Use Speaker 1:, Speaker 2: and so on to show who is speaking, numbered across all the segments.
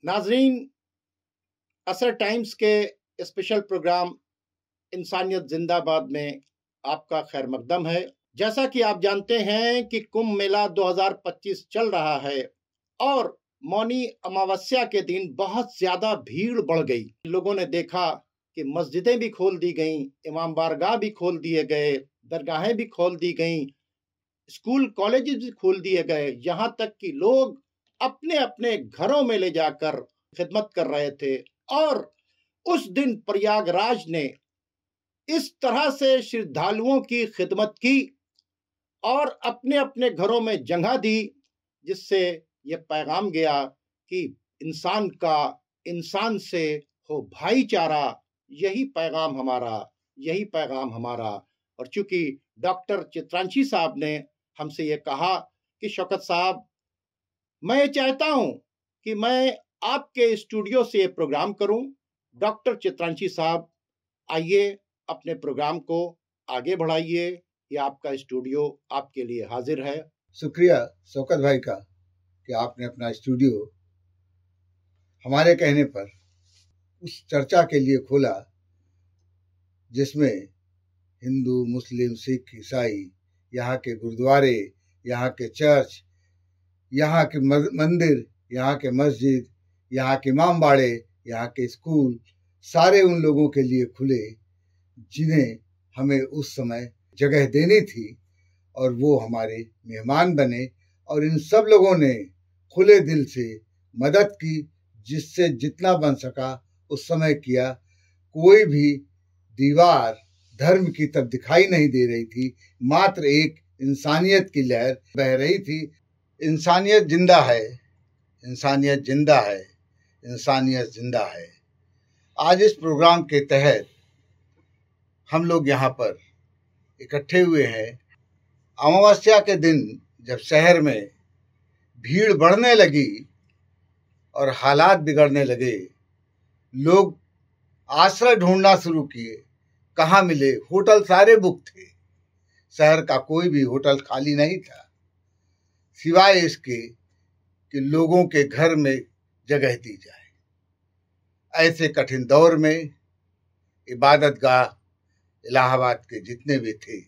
Speaker 1: नाजरीन, असर टाइम्स के स्पेशल प्रोग्राम इंसानियत जिंदाबाद में आपका खैर मकदम है। जैसा कि आप जानते हैं कि कुंभ मेला 2025 चल रहा है और मौनी अमावस्या के दिन बहुत ज्यादा भीड़ बढ़ गई। लोगों ने देखा कि मस्जिदें भी खोल दी गईं, इमाम बारगाह भी खोल दिए गए, दरगाहें भी खोल दी गईं, स्कूल कॉलेजेस भी खोल दिए गए, यहाँ तक कि लोग अपने अपने घरों में ले जाकर खिदमत कर रहे थे। और उस दिन प्रयागराज ने इस तरह से श्रद्धालुओं की खिदमत की और अपने अपने घरों में जगह दी, जिससे यह पैगाम गया कि इंसान का इंसान से हो भाईचारा। यही पैगाम हमारा। और चूंकि डॉक्टर चित्रांशी साहब ने हमसे ये कहा कि शौकत साहब, मैं चाहता हूं कि मैं आपके स्टूडियो से ये प्रोग्राम करूं। डॉक्टर चित्रांशी साहब, आइए अपने प्रोग्राम को आगे बढ़ाइए। ये आपका स्टूडियो आपके लिए हाजिर है।
Speaker 2: शुक्रिया शौकत भाई का कि आपने अपना स्टूडियो हमारे कहने पर उस चर्चा के लिए खोला जिसमें हिंदू, मुस्लिम, सिख, ईसाई, यहाँ के गुरुद्वारे, यहाँ के चर्च, यहाँ के मंदिर, यहाँ के मस्जिद, यहाँ के इमामबाड़े, यहाँ के स्कूल, सारे उन लोगों के लिए खुले जिन्हें हमें उस समय जगह देनी थी और वो हमारे मेहमान बने। और इन सब लोगों ने खुले दिल से मदद की, जिससे जितना बन सका उस समय किया। कोई भी दीवार धर्म की तरफ दिखाई नहीं दे रही थी, मात्र एक इंसानियत की लहर बह रही थी। इंसानियत जिंदा है, इंसानियत जिंदा है, इंसानियत जिंदा है। आज इस प्रोग्राम के तहत हम लोग यहाँ पर इकट्ठे हुए हैं। अमावस्या के दिन जब शहर में भीड़ बढ़ने लगी और हालात बिगड़ने लगे, लोग आश्रय ढूंढना शुरू किए। कहाँ मिले? होटल सारे बुक थे, शहर का कोई भी होटल खाली नहीं था, सिवाय इसके कि लोगों के घर में जगह दी जाए। ऐसे कठिन दौर में इबादतगाह इलाहाबाद के जितने भी थे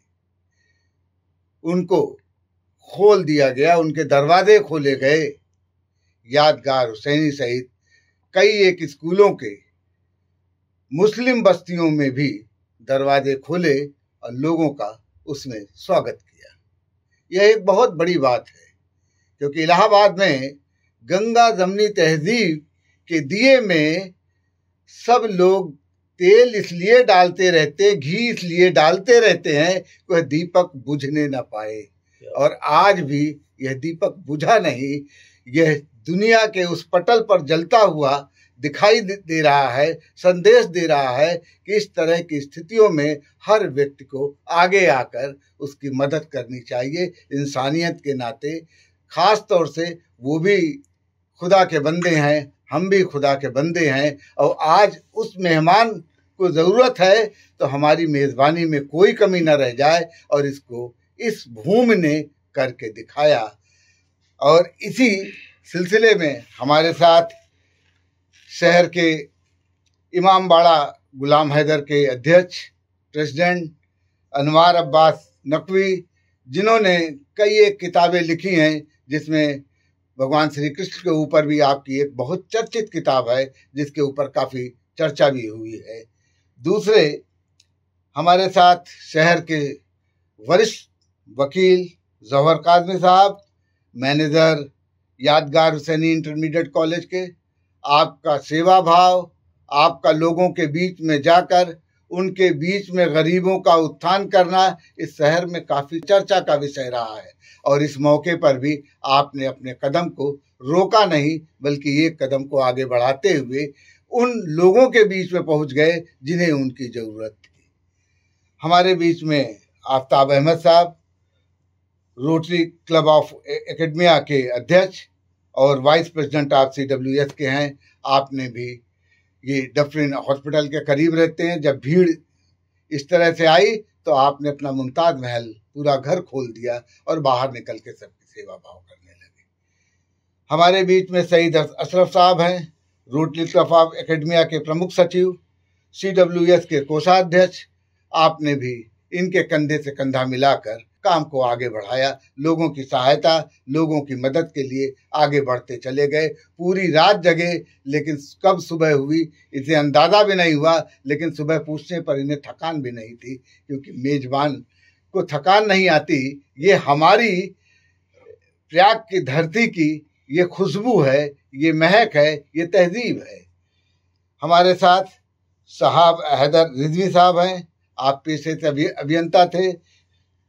Speaker 2: उनको खोल दिया गया, उनके दरवाजे खोले गए। यादगार हुसैनी सहित कई एक स्कूलों के मुस्लिम बस्तियों में भी दरवाजे खोले और लोगों का उसमें स्वागत किया। यह एक बहुत बड़ी बात है, क्योंकि इलाहाबाद में गंगा जमनी तहजीब के दिए में सब लोग तेल इसलिए डालते रहते, घी इसलिए डालते रहते हैं कि वह दीपक बुझने न पाए। और आज भी यह दीपक बुझा नहीं, यह दुनिया के उस पटल पर जलता हुआ दिखाई दे रहा है, संदेश दे रहा है कि इस तरह की स्थितियों में हर व्यक्ति को आगे आकर उसकी मदद करनी चाहिए इंसानियत के नाते। खास तौर से वो भी खुदा के बंदे हैं, हम भी खुदा के बंदे हैं। और आज उस मेहमान को ज़रूरत है तो हमारी मेज़बानी में कोई कमी न रह जाए, और इसको इस भूमि ने करके दिखाया। और इसी सिलसिले में हमारे साथ शहर के इमामबाड़ा गुलाम हैदर के अध्यक्ष प्रेसिडेंट अनवार अब्बास नकवी, जिन्होंने कई एक किताबें लिखी हैं, जिसमें भगवान श्री कृष्ण के ऊपर भी आपकी एक बहुत चर्चित किताब है जिसके ऊपर काफ़ी चर्चा भी हुई है। दूसरे हमारे साथ शहर के वरिष्ठ वकील जौहर काज़मी साहब, मैनेजर यादगार हुसैनी इंटरमीडिएट कॉलेज के। आपका सेवा भाव, आपका लोगों के बीच में जाकर उनके बीच में गरीबों का उत्थान करना इस शहर में काफ़ी चर्चा का विषय रहा है। और इस मौके पर भी आपने अपने कदम को रोका नहीं, बल्कि एक कदम को आगे बढ़ाते हुए उन लोगों के बीच में पहुंच गए जिन्हें उनकी ज़रूरत थी। हमारे बीच में आफ्ताब अहमद साहब, रोटरी क्लब ऑफ एकेडमिया के अध्यक्ष और वाइस प्रेसिडेंट ऑफ CWS के हैं। आपने भी ये डफरिन हॉस्पिटल के करीब रहते हैं। जब भीड़ इस तरह से आई तो आपने अपना मुमताज़ महल पूरा घर खोल दिया और बाहर निकल के सबकी सेवा भाव करने लगे। हमारे बीच में सईद अशरफ साहब हैं, रोटरी क्लब ऑफ एकेडमिया के प्रमुख सचिव, CWS के कोषाध्यक्ष, आपने भी इनके कंधे से कंधा मिलाकर काम को आगे बढ़ाया। लोगों की सहायता, लोगों की मदद के लिए आगे बढ़ते चले गए। पूरी रात जगे, लेकिन कब सुबह हुई इसे अंदाजा भी नहीं हुआ। लेकिन सुबह पूछने पर इन्हें थकान भी नहीं थी, क्योंकि मेजबान को थकान नहीं आती। ये हमारी प्रयाग की धरती की ये खुशबू है, ये महक है, ये तहजीब है। हमारे साथ साहब हैदर रिजवी साहब हैं। आप पेशे से अभियंता थे।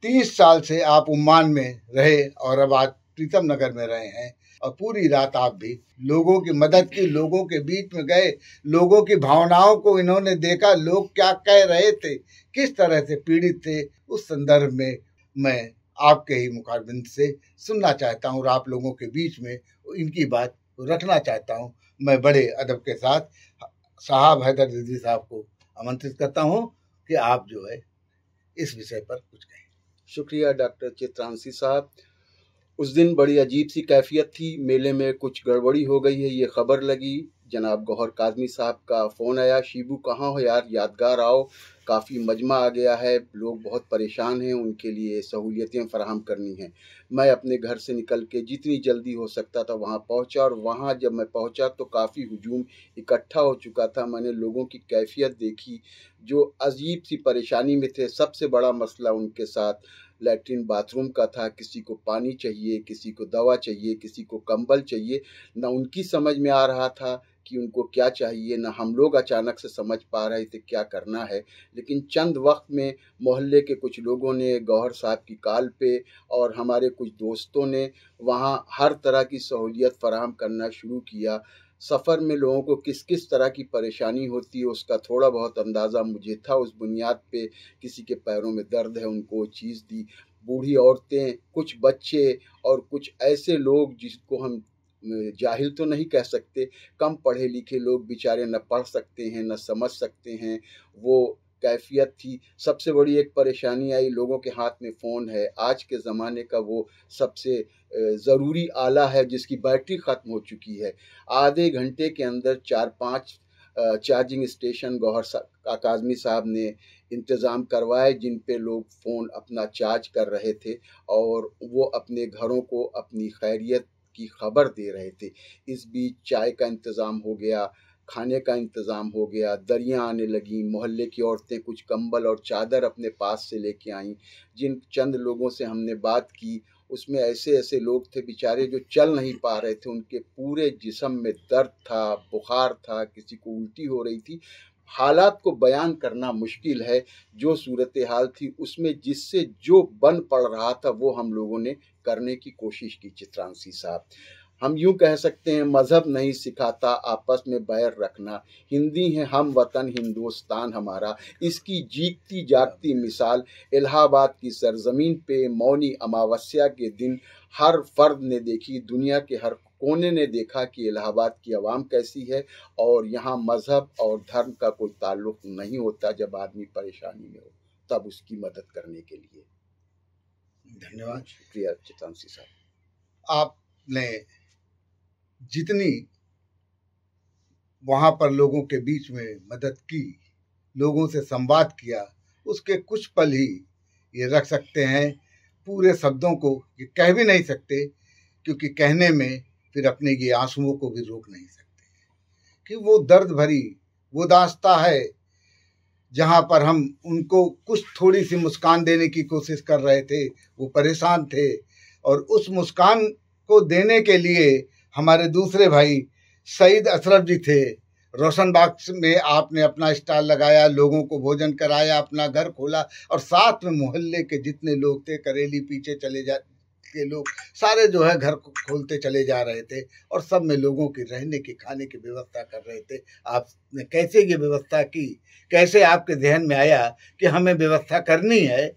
Speaker 2: 30 साल से आप उम्मान में रहे और अब आज प्रीतम नगर में रहे हैं। और पूरी रात आप भी लोगों की मदद की, लोगों के बीच में गए, लोगों की भावनाओं को इन्होंने देखा, लोग क्या कह रहे थे, किस तरह से पीड़ित थे। उस संदर्भ में मैं आपके ही मुखारबिंद से सुनना चाहता हूँ और आप लोगों के बीच में इनकी बात रखना चाहता हूँ। मैं बड़े अदब के साथ साहब हैदर रिजवी साहब को आमंत्रित करता हूँ कि आप जो है इस विषय पर कुछ कहें।
Speaker 3: शुक्रिया डॉक्टर चित्रांशी साहब। उस दिन बड़ी अजीब सी कैफियत थी। मेले में कुछ गड़बड़ी हो गई है, ये खबर लगी। जनाब गौहर काज़मी साहब का फ़ोन आया, शिबू कहाँ हो यार, यादगार आओ, काफ़ी मजमा आ गया है, लोग बहुत परेशान हैं, उनके लिए सहूलियतें फराहम करनी हैं। मैं अपने घर से निकल के जितनी जल्दी हो सकता था वहाँ पहुँचा, और वहाँ जब मैं पहुँचा तो काफ़ी हुजूम इकट्ठा हो चुका था। मैंने लोगों की कैफियत देखी जो अजीब सी परेशानी में थे। सबसे बड़ा मसला उनके साथ लैट्रिन बाथरूम का था। किसी को पानी चाहिए, किसी को दवा चाहिए, किसी को कंबल चाहिए। ना उनकी समझ में आ रहा था कि उनको क्या चाहिए, ना हम लोग अचानक से समझ पा रहे थे क्या करना है। लेकिन चंद वक्त में मोहल्ले के कुछ लोगों ने गौहर साहब की कॉल पे और हमारे कुछ दोस्तों ने वहाँ हर तरह की सहूलियत फराहम करना शुरू किया। सफ़र में लोगों को किस किस तरह की परेशानी होती है उसका थोड़ा बहुत अंदाज़ा मुझे था। उस बुनियाद पे किसी के पैरों में दर्द है उनको वो चीज़ दी। बूढ़ी औरतें, कुछ बच्चे और कुछ ऐसे लोग जिसको हम जाहिल तो नहीं कह सकते, कम पढ़े लिखे लोग बेचारे न पढ़ सकते हैं न समझ सकते हैं, वो कैफियत थी। सबसे बड़ी एक परेशानी आई, लोगों के हाथ में फ़ोन है। आज के ज़माने का वो सबसे ज़रूरी आला है जिसकी बैटरी ख़त्म हो चुकी है। आधे घंटे के अंदर 4-5 चार्जिंग स्टेशन गौहर काज़मी साहब ने इंतज़ाम करवाए, जिन पे लोग फ़ोन अपना चार्ज कर रहे थे और वो अपने घरों को अपनी खैरियत की खबर दे रहे थे। इस बीच चाय का इंतज़ाम हो गया, खाने का इंतज़ाम हो गया, दरियाँ आने लगीं। मोहल्ले की औरतें कुछ कंबल और चादर अपने पास से लेके आईं। जिन चंद लोगों से हमने बात की उसमें ऐसे ऐसे लोग थे बेचारे जो चल नहीं पा रहे थे, उनके पूरे जिस्म में दर्द था, बुखार था, किसी को उल्टी हो रही थी। हालात को बयान करना मुश्किल है। जो सूरत हाल थी उसमें जिससे जो बन पड़ रहा था वो हम लोगों ने करने की कोशिश की। चित्रांशी साहब, हम यूँ कह सकते हैं मज़हब नहीं सिखाता आपस में बैर रखना। हिंदी है हम वतन हिंदुस्तान हमारा, इसकी जीती जागती मिसाल इलाहाबाद की सरजमीन पे मौनी अमावस्या के दिन हर फर्द ने देखी। दुनिया के हर कोने ने देखा कि इलाहाबाद की आवाम कैसी है और यहाँ मज़हब और धर्म का कोई ताल्लुक नहीं होता। जब आदमी परेशानी में हो तब उसकी मदद करने के लिए।
Speaker 2: धन्यवाद।
Speaker 3: शुक्रिया चित्रांशी साहब।
Speaker 2: आपने जितनी वहाँ पर लोगों के बीच में मदद की, लोगों से संवाद किया, उसके कुछ पल ही ये रख सकते हैं। पूरे शब्दों को ये कह भी नहीं सकते, क्योंकि कहने में फिर अपने ये आंसुओं को भी रोक नहीं सकते कि वो दर्द भरी वो दास्तां है जहाँ पर हम उनको कुछ थोड़ी सी मुस्कान देने की कोशिश कर रहे थे। वो परेशान थे और उस मुस्कान को देने के लिए हमारे दूसरे भाई सईद अशरफ जी थे। रोशनबाग में आपने अपना स्टॉल लगाया, लोगों को भोजन कराया, अपना घर खोला और साथ में मोहल्ले के जितने लोग थे, करेली पीछे चले जा के लोग सारे जो है घर खोलते चले जा रहे थे और सब में लोगों की रहने की खाने की व्यवस्था कर रहे थे। आपने कैसे ये व्यवस्था की, कैसे आपके ध्यान में आया कि हमें व्यवस्था करनी है,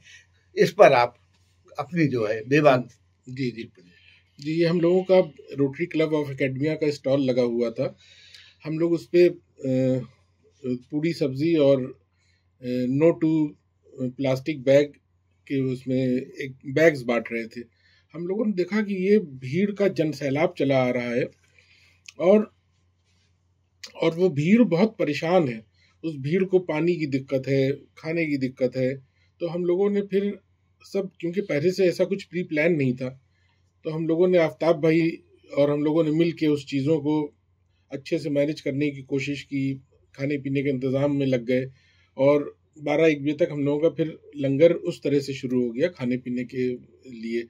Speaker 2: इस पर आप अपनी जो है बेबाक।
Speaker 4: जी जी जी, ये हम लोगों का रोटरी क्लब ऑफ एकेडमिया का स्टॉल लगा हुआ था। हम लोग उस पर पूरी सब्जी और नो टू प्लास्टिक बैग के उसमें एक बैग्स बांट रहे थे। हम लोगों ने देखा कि ये भीड़ का जनसैलाब चला आ रहा है और और वो भीड़ बहुत परेशान है। उस भीड़ को पानी की दिक्कत है, खाने की दिक्कत है। तो हम लोगों ने फिर सब, क्योंकि पहले से ऐसा कुछ प्री प्लान नहीं था, तो हम लोगों ने, आफ्ताब भाई और हम लोगों ने मिल के उस चीज़ों को अच्छे से मैनेज करने की कोशिश की। खाने पीने के इंतज़ाम में लग गए और 12-1 बजे तक हम लोगों का फिर लंगर उस तरह से शुरू हो गया खाने पीने के लिए।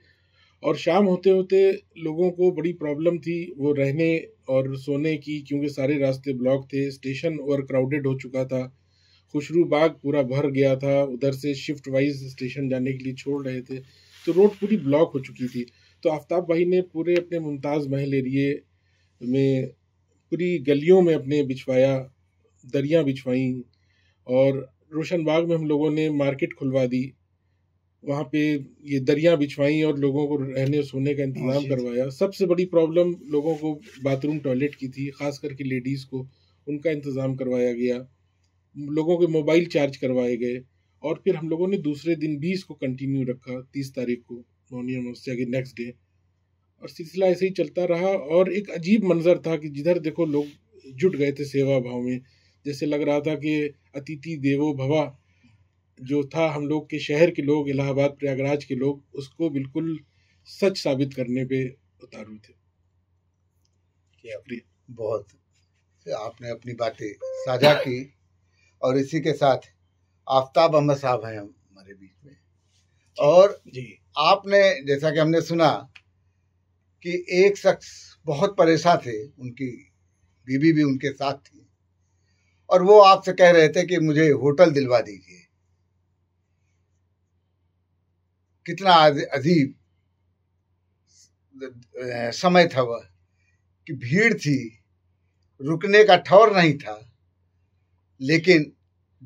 Speaker 4: और शाम होते होते लोगों को बड़ी प्रॉब्लम थी वो रहने और सोने की, क्योंकि सारे रास्ते ब्लॉक थे, स्टेशन ओवर क्राउडेड हो चुका था, खुशरू बाग पूरा भर गया था, उधर से शिफ्ट वाइज स्टेशन जाने के लिए छोड़ रहे थे, तो रोड पूरी ब्लॉक हो चुकी थी। तो आफ्ताब भाई ने पूरे अपने मुमताज़ महल एरिए में पूरी गलियों में अपने बिछवाया, दरियाँ बिछवाई, और रोशन बाग में हम लोगों ने मार्केट खुलवा दी, वहाँ पे ये दरियाँ बिछवाई और लोगों को रहने सोने का इंतज़ाम करवाया। सबसे बड़ी प्रॉब्लम लोगों को बाथरूम टॉयलेट की थी, ख़ास करके लेडीज़ को, उनका इंतज़ाम करवाया गया। लोगों के मोबाइल चार्ज करवाए गए। और फिर हम लोगों ने दूसरे दिन भी इसको कंटिन्यू रखा, 30 तारीख को मौनी अमावस्या के नेक्स्ट डे, और सिलसिला ऐसे ही चलता रहा। और एक अजीब मंजर था कि जिधर देखो लोग जुट गए थे सेवा भाव में, जैसे लग रहा था कि अतिथि देवो भवा जो था हम लोग के शहर के लोग, इलाहाबाद प्रयागराज के लोग, उसको बिल्कुल सच साबित करने पे उतारू थे।
Speaker 2: बहुत आपने अपनी बातें साझा की, और इसी के साथ आफ्ताब अहमद साहब हैं हमारे बीच में। और जी आपने, जैसा कि हमने सुना कि एक शख्स बहुत परेशान थे, उनकी बीवी भी उनके साथ थी, और वो आपसे कह रहे थे कि मुझे होटल दिलवा दीजिए। कितना अजीब समय था वह, कि भीड़ थी, रुकने का ठौर नहीं था, लेकिन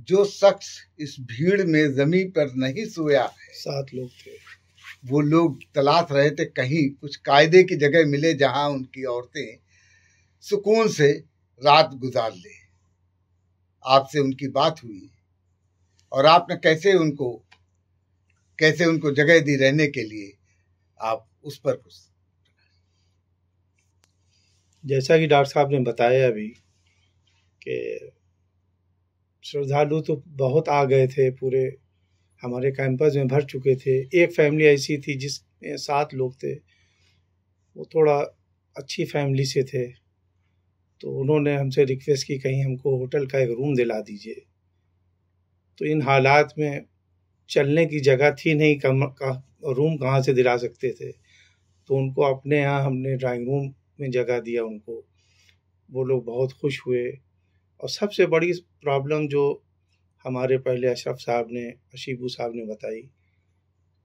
Speaker 2: जो शख्स इस भीड़ में जमीन पर नहीं सोया है,
Speaker 5: 7 लोग थे,
Speaker 2: वो लोग तलाश रहे थे कहीं कुछ कायदे की जगह मिले जहां उनकी औरतें सुकून से रात गुजार ले। आपसे उनकी बात हुई और आपने कैसे उनको जगह दी रहने के लिए, आप उस पर कुछ।
Speaker 5: जैसा कि डॉक्टर साहब ने बताया अभी कि श्रद्धालु तो बहुत आ गए थे, पूरे हमारे कैंपस में भर चुके थे। एक फैमिली ऐसी थी जिसमें 7 लोग थे, वो थोड़ा अच्छी फैमिली से थे, तो उन्होंने हमसे रिक्वेस्ट की कहीं हमको होटल का एक रूम दिला दीजिए। तो इन हालात में चलने की जगह थी नहीं, रूम कहाँ से दिला सकते थे, तो उनको अपने यहाँ हमने ड्राइंग रूम में जगह दिया उनको। वो लोग बहुत खुश हुए। और सबसे बड़ी प्रॉब्लम जो हमारे पहले अशरफ साहब ने, अशीबू साहब ने बताई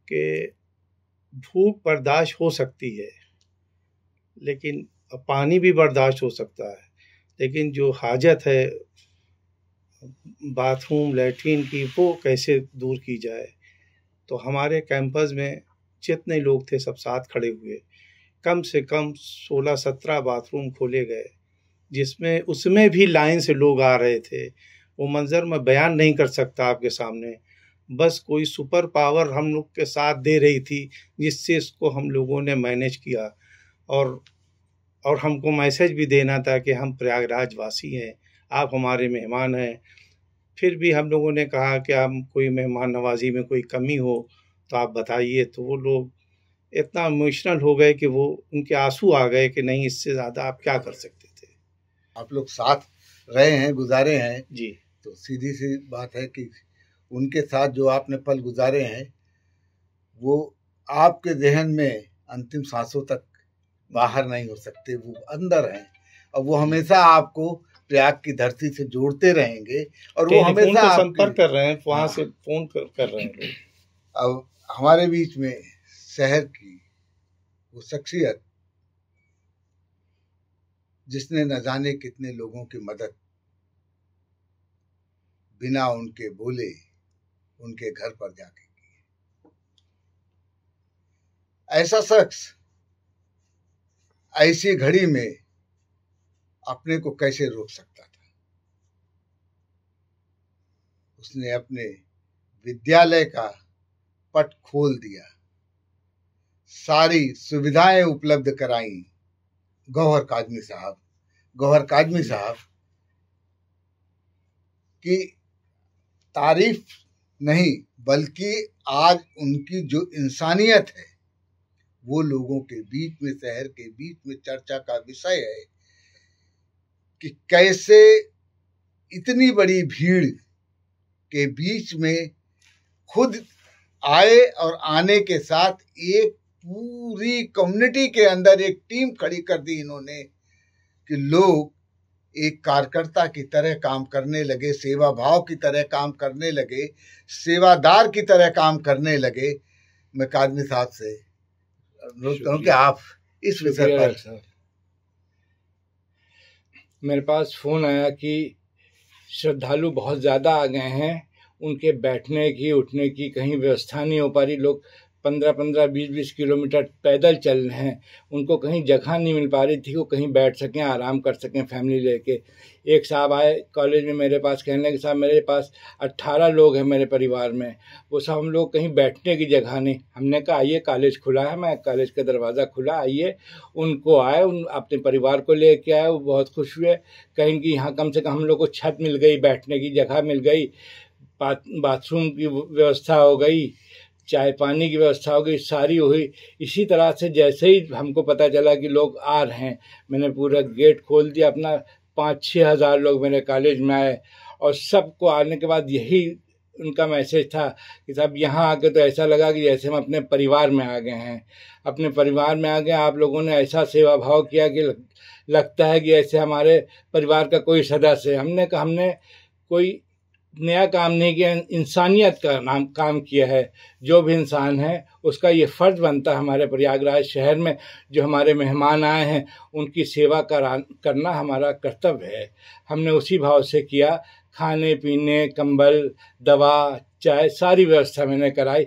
Speaker 5: कि भूख बर्दाश्त हो सकती है, लेकिन पानी भी बर्दाश्त हो सकता है, लेकिन जो हाजत है बाथरूम लैट्रीन की, वो कैसे दूर की जाए। तो हमारे कैंपस में जितने लोग थे सब साथ खड़े हुए, कम से कम 16-17 बाथरूम खोले गए, जिसमें उसमें भी लाइन से लोग आ रहे थे। वो मंजर मैं बयान नहीं कर सकता आपके सामने। बस कोई सुपर पावर हम लोग के साथ दे रही थी, जिससे इसको हम लोगों ने मैनेज किया। और हमको मैसेज भी देना था कि हम प्रयागराज वासी हैं, आप हमारे मेहमान हैं। फिर भी हम लोगों ने कहा कि हम कोई मेहमान नवाजी में कोई कमी हो तो आप बताइए। तो वो लोग इतना इमोशनल हो गए कि वो उनके आंसू आ गए कि नहीं, इससे ज़्यादा आप क्या कर सकते थे।
Speaker 2: आप लोग साथ रहे हैं, गुजारे हैं
Speaker 5: जी,
Speaker 2: तो सीधी सी बात है कि उनके साथ जो आपने पल गुजारे हैं वो आपके जहन में अंतिम सांसों तक बाहर नहीं हो सकते, वो अंदर हैं, और वो हमेशा आपको प्रयाग की धरती से जोड़ते रहेंगे। और वो हमेशा
Speaker 5: संपर्क कर रहे हैं, वहाँ से फोन कर रहे हैं।
Speaker 2: अब हमारे बीच में शहर की वो शख्सियत जिसने न जाने कितने लोगों की मदद बिना उनके बोले उनके घर पर जाके की, ऐसा शख्स ऐसी घड़ी में अपने को कैसे रोक सकता था। उसने अपने विद्यालय का पट खोल दिया, सारी सुविधाएं उपलब्ध कराई। गौहर काजमी साहब कि तारीफ नहीं बल्कि आज उनकी जो इंसानियत है वो लोगों के बीच में, शहर के बीच में चर्चा का विषय है कि कैसे इतनी बड़ी भीड़ के बीच में खुद आए और आने के साथ एक पूरी कम्युनिटी के अंदर एक टीम खड़ी कर दी इन्होंने कि लोग एक कार्यकर्ता की तरह काम करने लगे, सेवा भाव की तरह काम करने लगे, सेवादार की तरह काम करने लगे। मैं काजमी साहब से अनुरोध करूं कि आप इस विषय पर।
Speaker 6: मेरे पास फोन आया कि श्रद्धालु बहुत ज़्यादा आ गए हैं, उनके बैठने की उठने की कहीं व्यवस्था नहीं हो पा रही, लोग 15-15, 20-20 किलोमीटर पैदल चल रहे हैं, उनको कहीं जगह नहीं मिल पा रही थी वो कहीं बैठ सकें, आराम कर सकें फैमिली लेके। एक साहब आए कॉलेज में मेरे पास, कहने लगे साहब मेरे पास 18 लोग हैं मेरे परिवार में, वो सब हम लोग कहीं बैठने की जगह नहीं। हमने कहा आइए, कॉलेज खुला है, मैं कॉलेज का दरवाज़ा खुला, आइए। उनको आए, उन अपने परिवार को लेके आए, वो बहुत खुश हुए, कहें कि यहाँ कम से कम हम लोग को छत मिल गई, बैठने की जगह मिल गई, बाथरूम की व्यवस्था हो गई, चाय पानी की व्यवस्था हो गई, सारी हुई। इसी तरह से जैसे ही हमको पता चला कि लोग आ रहे हैं, मैंने पूरा गेट खोल दिया अपना, 5-6 हज़ार लोग मेरे कॉलेज में आए। और सबको आने के बाद यही उनका मैसेज था कि साहब यहाँ आके तो ऐसा लगा कि जैसे हम अपने परिवार में आ गए हैं, अपने परिवार में आ गए। आप लोगों ने ऐसा सेवा भाव किया कि लगता है कि ऐसे हमारे परिवार का कोई सदस्य है। हमने कहा हमने कोई नया काम नहीं किया, इंसानियत का काम किया है। जो भी इंसान है उसका ये फ़र्ज़ बनता है हमारे प्रयागराज शहर में जो हमारे मेहमान आए हैं उनकी सेवा करना हमारा कर्तव्य है। हमने उसी भाव से किया। खाने पीने, कंबल, दवा, चाय, सारी व्यवस्था मैंने कराई।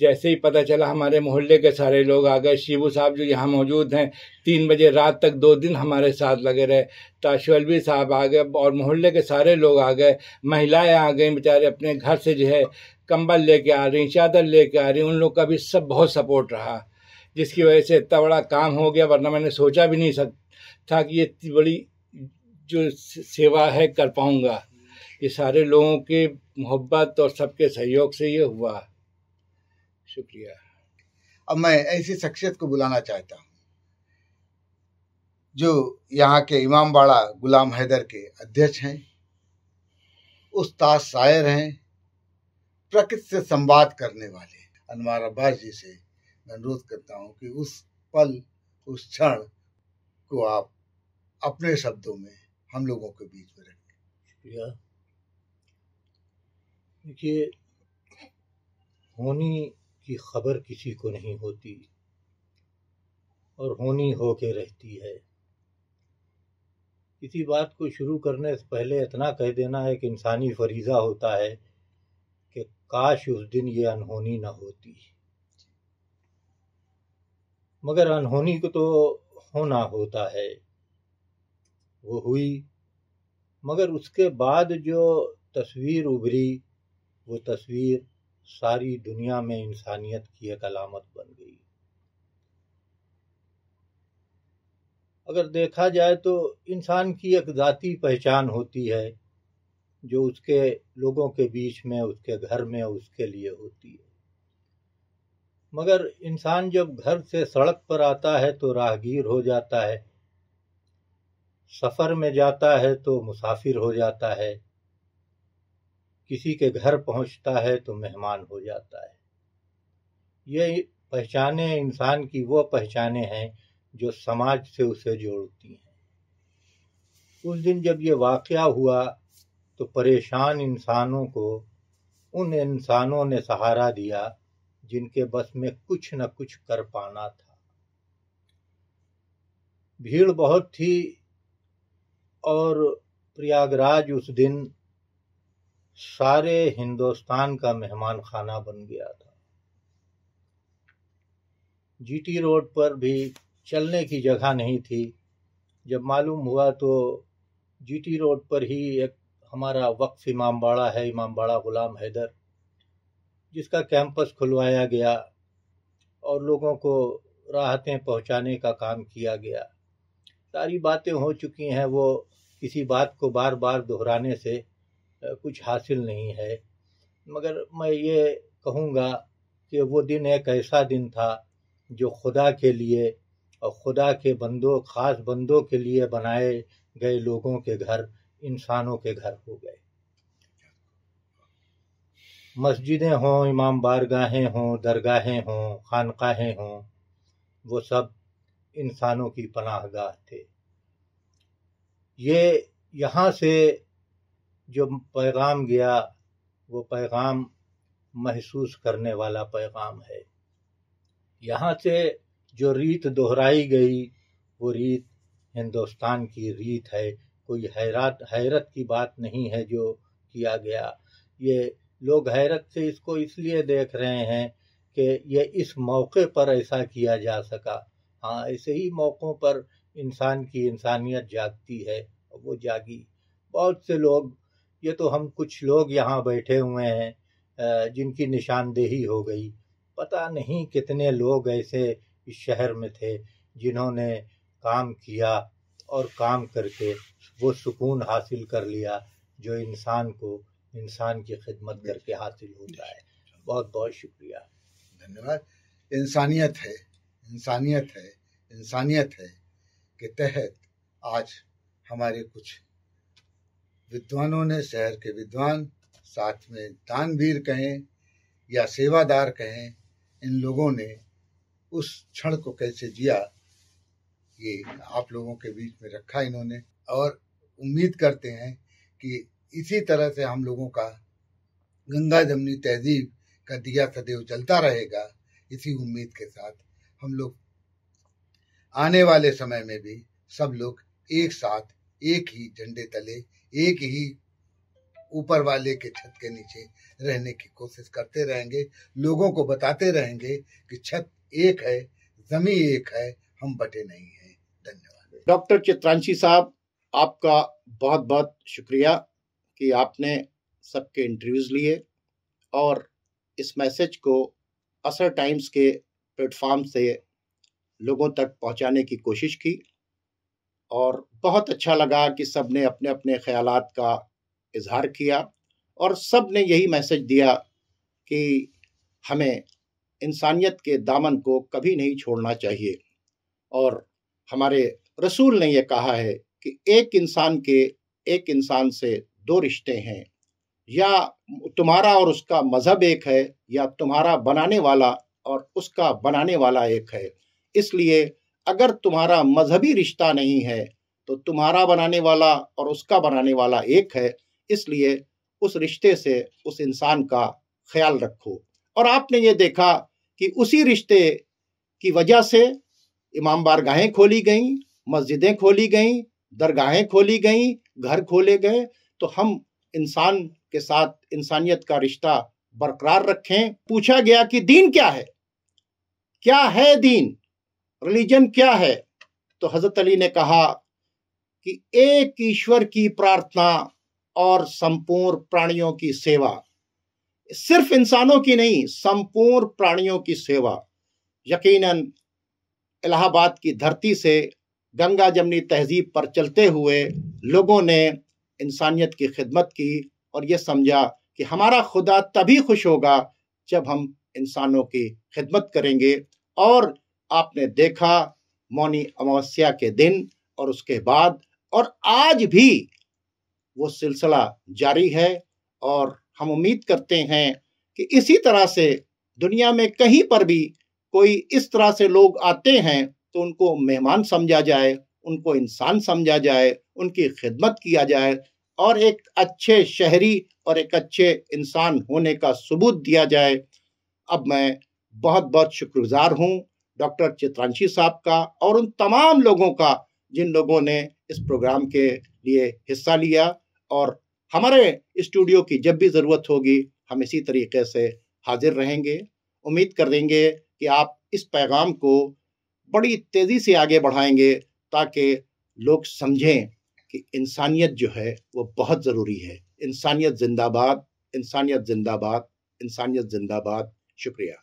Speaker 6: जैसे ही पता चला हमारे मोहल्ले के सारे लोग आ गए। शिबू साहब जो यहाँ मौजूद हैं 3 बजे रात तक 2 दिन हमारे साथ लगे रहे। ताशवलवी साहब आ गए और मोहल्ले के सारे लोग आ गए। महिलाएं आ गई बेचारे, अपने घर से जो है कंबल लेके आ रही, चादर लेके आ रही। उन लोग का भी सब बहुत सपोर्ट रहा, जिसकी वजह से इतना बड़ा काम हो गया, वरना मैंने सोचा भी नहीं था कि ये इतनी बड़ी जो सेवा है कर पाऊँगा। ये सारे लोगों के मोहब्बत और सबके सहयोग से ये हुआ। शुक्रिया।
Speaker 2: अब मैं ऐसी शख्सियत को बुलाना चाहता हूँ जो यहाँ के इमामबाड़ा गुलाम हैदर के अध्यक्ष हैं, उस्ताद शायर हैं, प्रकृति से संवाद करने वाले अनवार अब्बास जी से मैं अनुरोध करता हूँ कि उस पल, उस क्षण को आप अपने शब्दों में हम लोगों के बीच में रखें।
Speaker 7: देखिए, होनी की खबर किसी को नहीं होती और होनी होके रहती है। किसी बात को शुरू करने से पहले इतना कह देना है कि इंसानी फरीज़ा होता है कि काश उस दिन ये अनहोनी न होती, मगर अनहोनी को तो होना होता है, वो हुई। मगर उसके बाद जो तस्वीर उभरी, वो तस्वीर सारी दुनिया में इंसानियत की एक अलामत बन गई। अगर देखा जाए तो इंसान की एक ज़ाती पहचान होती है जो उसके लोगों के बीच में, उसके घर में, उसके लिए होती है। मगर इंसान जब घर से सड़क पर आता है तो राहगीर हो जाता है, सफ़र में जाता है तो मुसाफिर हो जाता है, किसी के घर पहुंचता है तो मेहमान हो जाता है। ये पहचाने इंसान की वो पहचाने हैं जो समाज से उसे जोड़ती हैं। उस दिन जब ये वाक़या हुआ तो परेशान इंसानों को उन इंसानों ने सहारा दिया जिनके बस में कुछ न कुछ कर पाना था। भीड़ बहुत थी और प्रयागराज उस दिन सारे हिंदुस्तान का मेहमान खाना बन गया था। जीटी रोड पर भी चलने की जगह नहीं थी। जब मालूम हुआ तो जीटी रोड पर ही एक हमारा वक्फ इमामबाड़ा है, इमामबाड़ा गुलाम हैदर, जिसका कैंपस खुलवाया गया और लोगों को राहतें पहुंचाने का काम किया गया। सारी बातें हो चुकी हैं, वो किसी बात को बार बार दोहराने से कुछ हासिल नहीं है। मगर मैं ये कहूँगा कि वो दिन एक ऐसा दिन था जो खुदा के लिए और खुदा के बंदों, ख़ास बंदों के लिए बनाए गए लोगों के घर इंसानों के घर हो गए। मस्जिदें हों, इमाम बारगाहें हों, दरगाहें हों, खानकाहें हों, वो सब इंसानों की पनाहगाह थे। ये यहाँ से जो पैगाम गया वो पैगाम महसूस करने वाला पैगाम है। यहाँ से जो रीत दोहराई गई वो रीत हिंदुस्तान की रीत है। कोई हैरत की बात नहीं है जो किया गया। ये लोग हैरत से इसको इसलिए देख रहे हैं कि ये इस मौके पर ऐसा किया जा सका। हाँ, ऐसे ही मौक़ों पर इंसान की इंसानियत जागती है, वो जागी। बहुत से लोग, ये तो हम कुछ लोग यहाँ बैठे हुए हैं जिनकी निशानदेही हो गई। पता नहीं कितने लोग ऐसे इस शहर में थे जिन्होंने काम किया और काम करके वो सुकून हासिल कर लिया जो इंसान को इंसान की खिदमत करके हासिल होता है। बहुत बहुत शुक्रिया,
Speaker 2: धन्यवाद। इंसानियत है, इंसानियत है, इंसानियत है के तहत आज हमारे कुछ विद्वानों ने, शहर के विद्वान, साथ में दानवीर कहें या सेवादार कहें, इन लोगों ने उस क्षण को कैसे जिया ये आप लोगों के बीच में रखा इन्होंने। और उम्मीद करते हैं कि इसी तरह से हम लोगों का गंगा जमनी तहजीब का दिया सदैव जलता रहेगा। इसी उम्मीद के साथ हम लोग आने वाले समय में भी सब लोग एक साथ एक ही झंडे तले, एक ही ऊपर वाले के छत के नीचे रहने की कोशिश करते रहेंगे। लोगों को बताते रहेंगे कि छत एक है, जमीन एक है, हम बटे नहीं हैं। धन्यवाद।
Speaker 1: डॉक्टर चित्रांशी साहब, आपका बहुत बहुत शुक्रिया कि आपने सबके इंटरव्यूज़ लिए और इस मैसेज को असर टाइम्स के प्लेटफॉर्म से लोगों तक पहुंचाने की कोशिश की। और बहुत अच्छा लगा कि सब ने अपने अपने ख्यालात का इजहार किया और सब ने यही मैसेज दिया कि हमें इंसानियत के दामन को कभी नहीं छोड़ना चाहिए। और हमारे रसूल ने यह कहा है कि एक इंसान से दो रिश्ते हैं, या तुम्हारा और उसका मज़हब एक है, या तुम्हारा बनाने वाला और उसका बनाने वाला एक है। इसलिए अगर तुम्हारा मजहबी रिश्ता नहीं है तो तुम्हारा बनाने वाला और उसका बनाने वाला एक है। इसलिए उस रिश्ते से उस इंसान का ख्याल रखो। और आपने ये देखा कि उसी रिश्ते की वजह से इमाम बारगाहें खोली गईं, मस्जिदें खोली गईं, दरगाहें खोली गईं, घर खोले गए। तो हम इंसान के साथ इंसानियत का रिश्ता बरकरार रखें। पूछा गया कि दीन क्या है, क्या है दीन, रिलीजन क्या है? तो हजरत अली ने कहा कि एक ईश्वर की प्रार्थना और संपूर्ण प्राणियों की सेवा। सिर्फ इंसानों की नहीं, संपूर्ण प्राणियों की सेवा। यकीनन इलाहाबाद की धरती से गंगा जमनी तहजीब पर चलते हुए लोगों ने इंसानियत की खिदमत की और ये समझा कि हमारा खुदा तभी खुश होगा जब हम इंसानों की खिदमत करेंगे। और आपने देखा मौनी अमावस्या के दिन और उसके बाद और आज भी वो सिलसिला जारी है। और हम उम्मीद करते हैं कि इसी तरह से दुनिया में कहीं पर भी कोई इस तरह से लोग आते हैं तो उनको मेहमान समझा जाए, उनको इंसान समझा जाए, उनकी खिदमत किया जाए और एक अच्छे शहरी और एक अच्छे इंसान होने का सबूत दिया जाए। अब मैं बहुत बहुत शुक्रगुजार हूँ डॉक्टर चित्रांशी साहब का और उन तमाम लोगों का जिन लोगों ने इस प्रोग्राम के लिए हिस्सा लिया। और हमारे स्टूडियो की जब भी ज़रूरत होगी हम इसी तरीके से हाजिर रहेंगे। उम्मीद कर देंगे कि आप इस पैगाम को बड़ी तेज़ी से आगे बढ़ाएंगे ताकि लोग समझें कि इंसानियत जो है वो बहुत ज़रूरी है। इंसानियत जिंदाबाद, इंसानियत जिंदाबाद, इंसानियत जिंदाबाद। शुक्रिया।